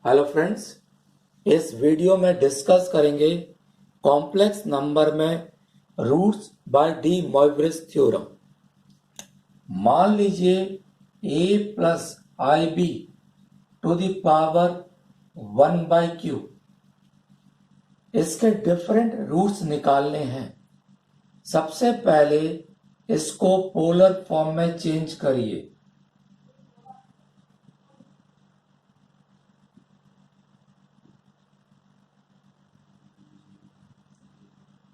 Hello friends, इस video में discuss करेंगे कॉम्प्लेक्स नंबर में roots by De Moivre's theorem. मान लीजिए a plus i b to the power 1/q। इसके डिफरेंट रूट्स निकालने हैं। सबसे पहले इसको पोलर फॉर्म में चेंज करिए।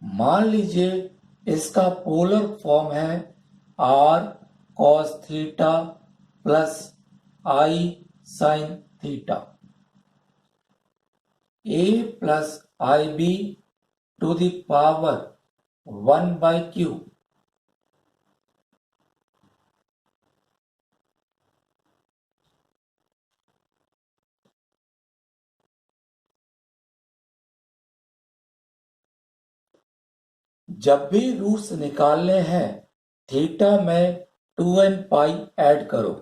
मान लीजिए इसका पोलर फॉर्म है r cos theta plus i sin theta. a plus i b to the power 1/q। जब भी रूट्स निकालने हैं थीटा में 2n पाई ऐड करो।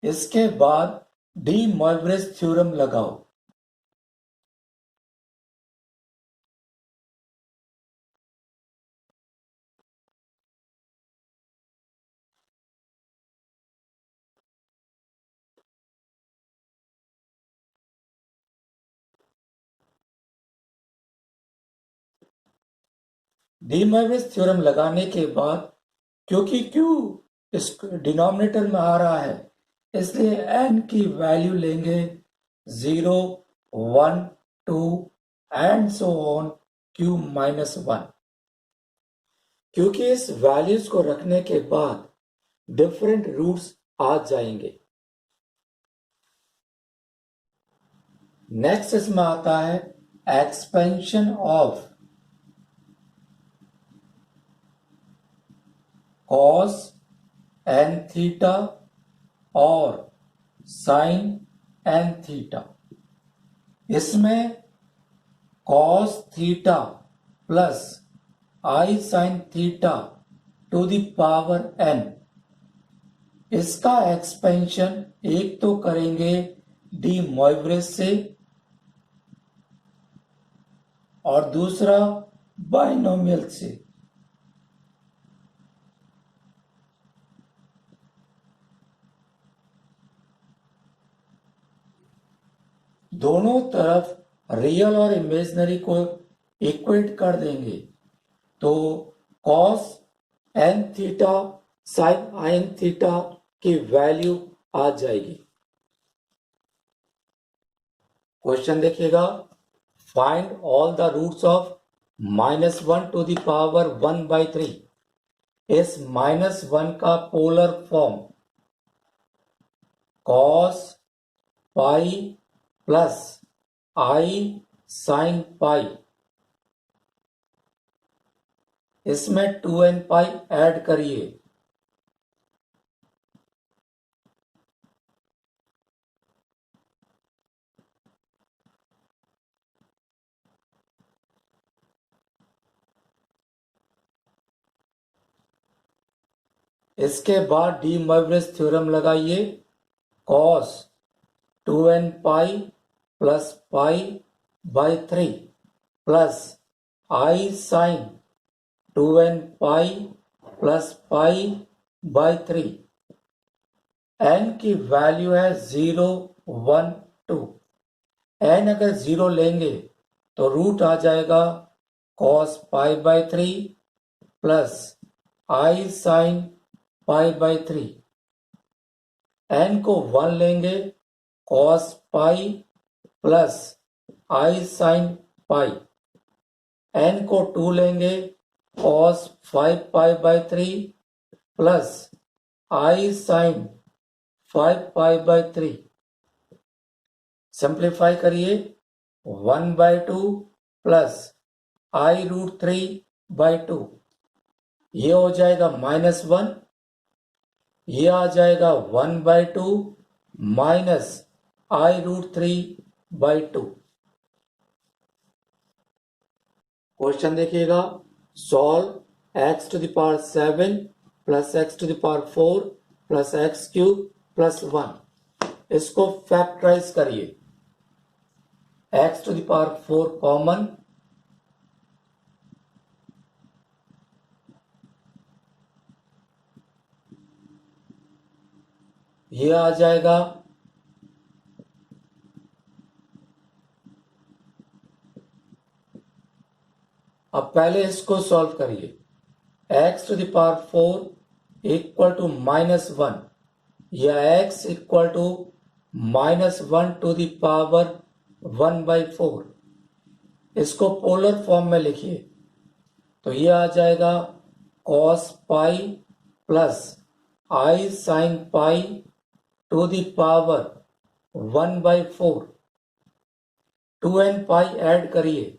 इसके बाद डी मोइवरेज थ्योरम लगाओ। डी मोइवरेज थ्योरम लगाने के बाद क्योंकि q इस डिनोमिनेटर में आ रहा है इसलिए n की वैल्यू लेंगे 0, 1, 2 and so on q minus 1। क्योंकि इस वैल्यूज को रखने के बाद डिफरेंट रूट्स आ जाएंगे। नेक्स्ट इसमें आता है expansion of cos n theta और sin n थीटा। इसमें cos theta plus i sin theta to the power n। इसका एक्सपेंशन एक तो करेंगे डी मोइवरेज से और दूसरा बाइनोमियल से। दोनों तरफ रियल और इमेजिनरी को इक्वेट कर देंगे तो cos n theta sin n theta की वैल्यू आ जाएगी। क्वेश्चन देखिएगा, find all the roots of -1 to the power 1/3। इस -1 का polar form cos pi plus i sin pi. इसमें 2n पाई ऐड करिए। इसके बाद डी मोइवरेज थ्योरम लगाइए। cos 2n pi plus pi by 3 प्लस i sin 2n pi plus pi by 3। n की value है 0, 1, 2। n अगर 0 लेंगे तो रूट आ जाएगा cos पाई बाई 3 प्लस i sin pi by 3। n को 1 लेंगे cos pi plus i sin pi. n को 2 लेंगे cos 5 पाई बाई 3 प्लस i sin 5 pi by 3। Simplify करिए 1/2 प्लस i√3/2। ये हो जाएगा -1 ये आ जाएगा 1/2 माइनस i√3/2। क्वेश्चन देखिएगा, solve x to the power 7 plus x to the power 4 plus x³ plus 1। इसको फैक्टराइज करिए। x to the power 4 common, ये आ जाएगा अब पहले इसको सॉल्व करिए। x to the power 4 equal to -1 या x equal to -1 to the power 1/4। इसको पोलर फॉर्म में लिखिए तो ये आ जाएगा cos pi plus i sin pi to the power 1/4। 2n pi add करिए,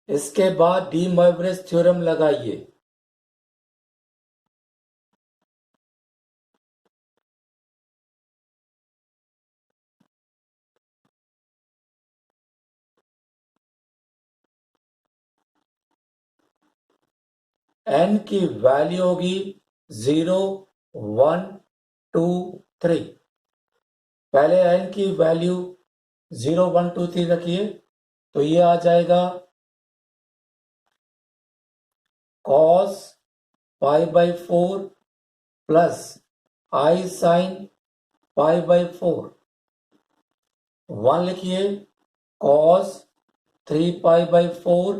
इसके बाद डी मोइवरेज थ्योरम लगाइए। n की वैल्यू होगी 0, 1, 2, 3। पहले n की वैल्यू 0, 1, 2, 3 रखिए तो ये आ जाएगा cos π/4 प्लस i sin π/4। 1 लिखिए, cos 3π/4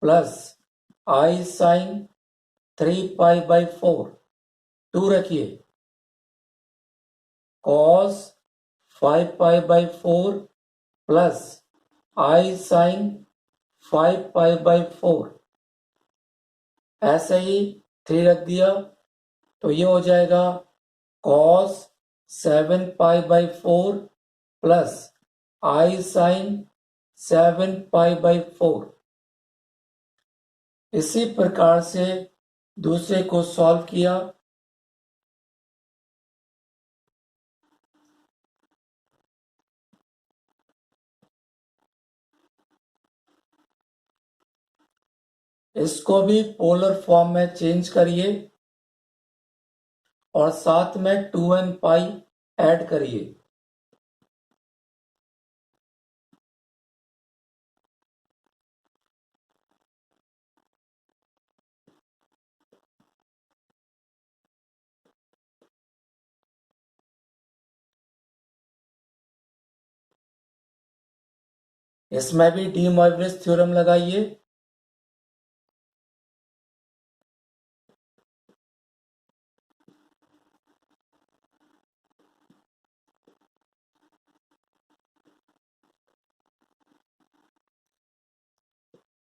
प्लस i sin 3π/4। 2 रखिए, cos 5π/4 प्लस i sin 5π/4। ऐसे ही 3 रख दिया तो ये हो जाएगा cos 7π/4 प्लस i sin 7π/4। इसी प्रकार से दूसरे को सॉल्व किया। इसको भी पोलर फॉर्म में चेंज करिए और साथ में 2n पाई ऐड करिए। इसमें भी डी मोइवरेज थ्योरम लगाइए।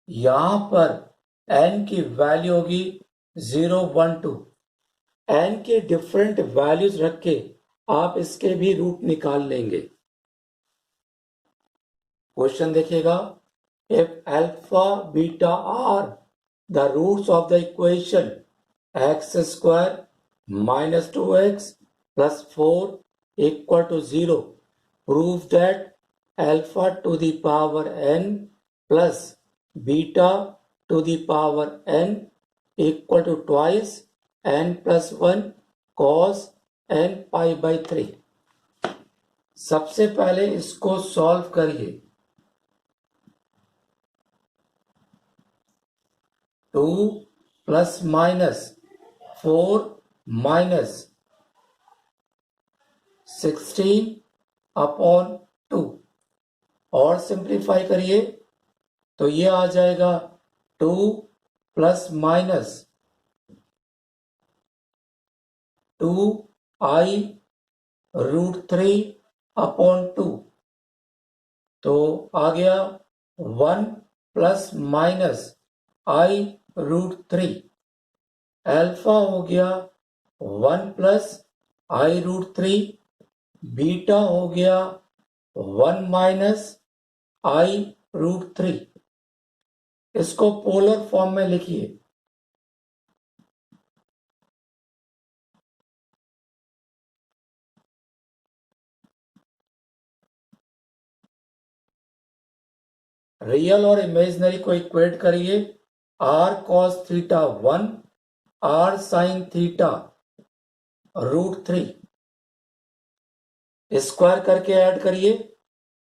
यहां पर n की वैल्यू होगी 0, 1, 2। n के डिफरेंट वैल्यूज रख के आप इसके भी रूट निकाल लेंगे। क्वेश्चन देखिएगा, if alpha beta are the roots of the equation x² minus 2x plus 4 equal to 0, prove that alpha to the power n plus beta to the power n equal to twice n plus 1 cos n π/3। सबसे पहले इसको solve करिए। 2 plus minus 4 minus 16 upon 2 और simplify करिए तो ये आ जाएगा 2 प्लस माइनस 2i√3 अपॉन 2 तो आ गया 1 प्लस माइनस i√3। अल्फा हो गया 1 प्लस i√3, बीटा हो गया 1 माइनस i√3। इसको पोलर फॉर्म में लिखिए। रियल और इमेजिनरी को इक्वेट करिए। r cos theta 1, r sin theta √3। Square करके ऐड करिए,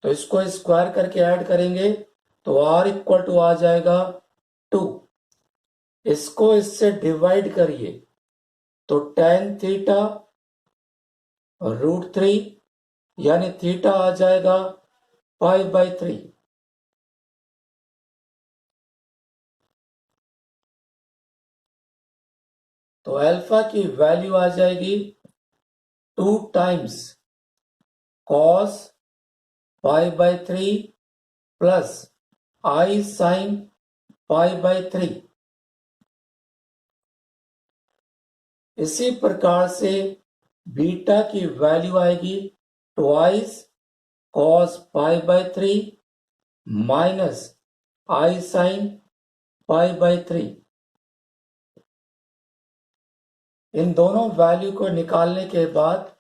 तो इसको स्क्वायर करके ऐड करेंगे तो r इक्वल टू आ जाएगा 2। इसको इससे डिवाइड करिए तो tan थीटा √3 यानी थीटा आ जाएगा 5/3। तो अल्फा की वैल्यू आ जाएगी 2 times cos 5/3 plus i sin 5/3। इसी प्रकार से बीटा की वैल्यू आएगी twice cos 5/3 minus i sin 5/3। इन दोनों वैल्यू को निकालने के बाद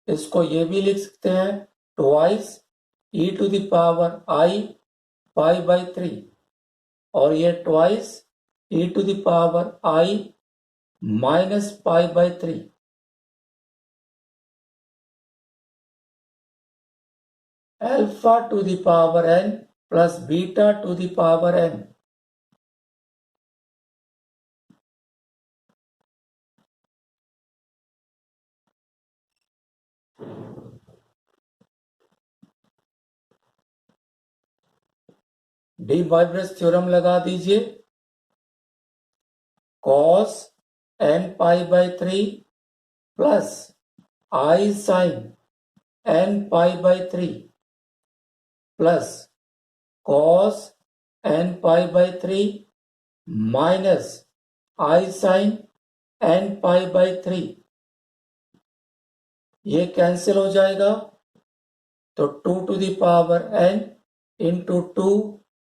इसको ये भी लिख सकते हैं twice e to the power i 5/3 और ये twice e to the power i minus 5/3। Alpha to the power n plus beta to the power n। De Morgan theorem लगा दीजिए। cos n pi/3 plus i sin n pi/3 plus cos n pi/3 minus i sin n pi/3। ये cancel हो जाएगा तो 2 to the power n into 2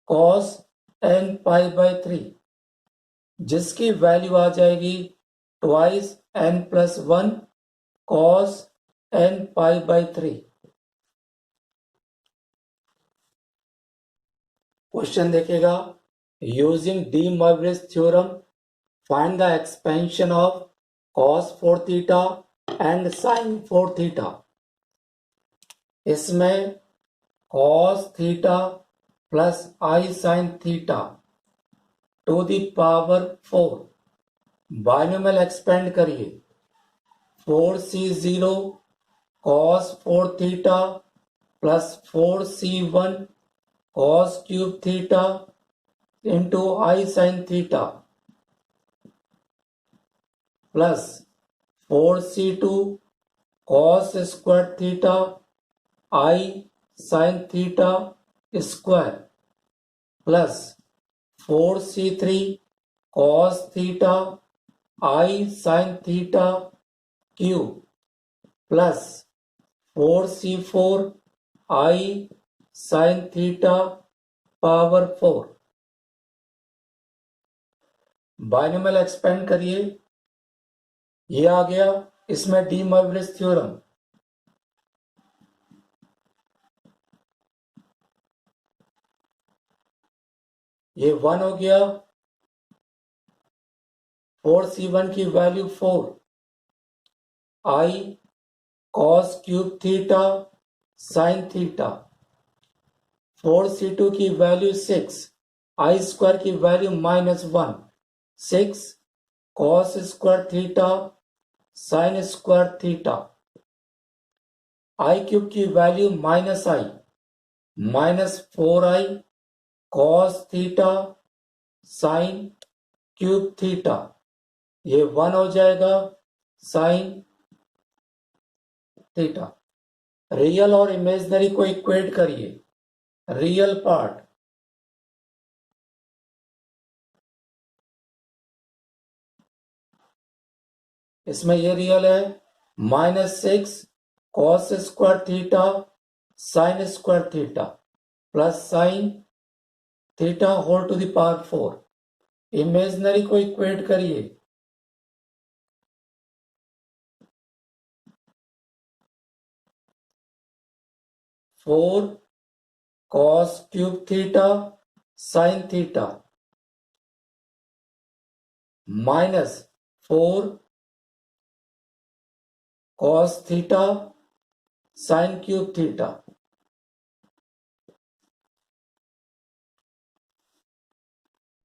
cos n pi/3 जिसकी value आ जाएगी twice n plus 1 cos n pi/3। Question देखेगा using De Morgan theorem find the expansion of cos 4 theta and sin 4 theta. इसमें cos theta plus i sin theta to the power 4 binomial expand करिए। 4c0 cos 4 theta plus 4c1 cos cube theta into i sin theta plus 4c2 cos square theta i sin theta square plus 4c3 cos theta i sin theta cube plus 4c4 i sin theta power 4। Binomial expand करिए, ये आ गया। इसमें D Morgan theorem ये 1 हो गया। 4c1 की value 4 i cos cube theta sin theta. 4c2 की value 6 i square की value -1 6 cos square theta sin square theta. i cube की value -i -4i cos theta sin cube theta. ये 1 हो जाएगा sin थीटा। रियल और imaginary को equate करिए। Real part इसमें ये रियल है -6 cos square theta sin square theta plus sin theta whole to the power 4। Imaginary को इक्वेट करिए, 4 cos cube theta sin theta -4 cos theta sin cube theta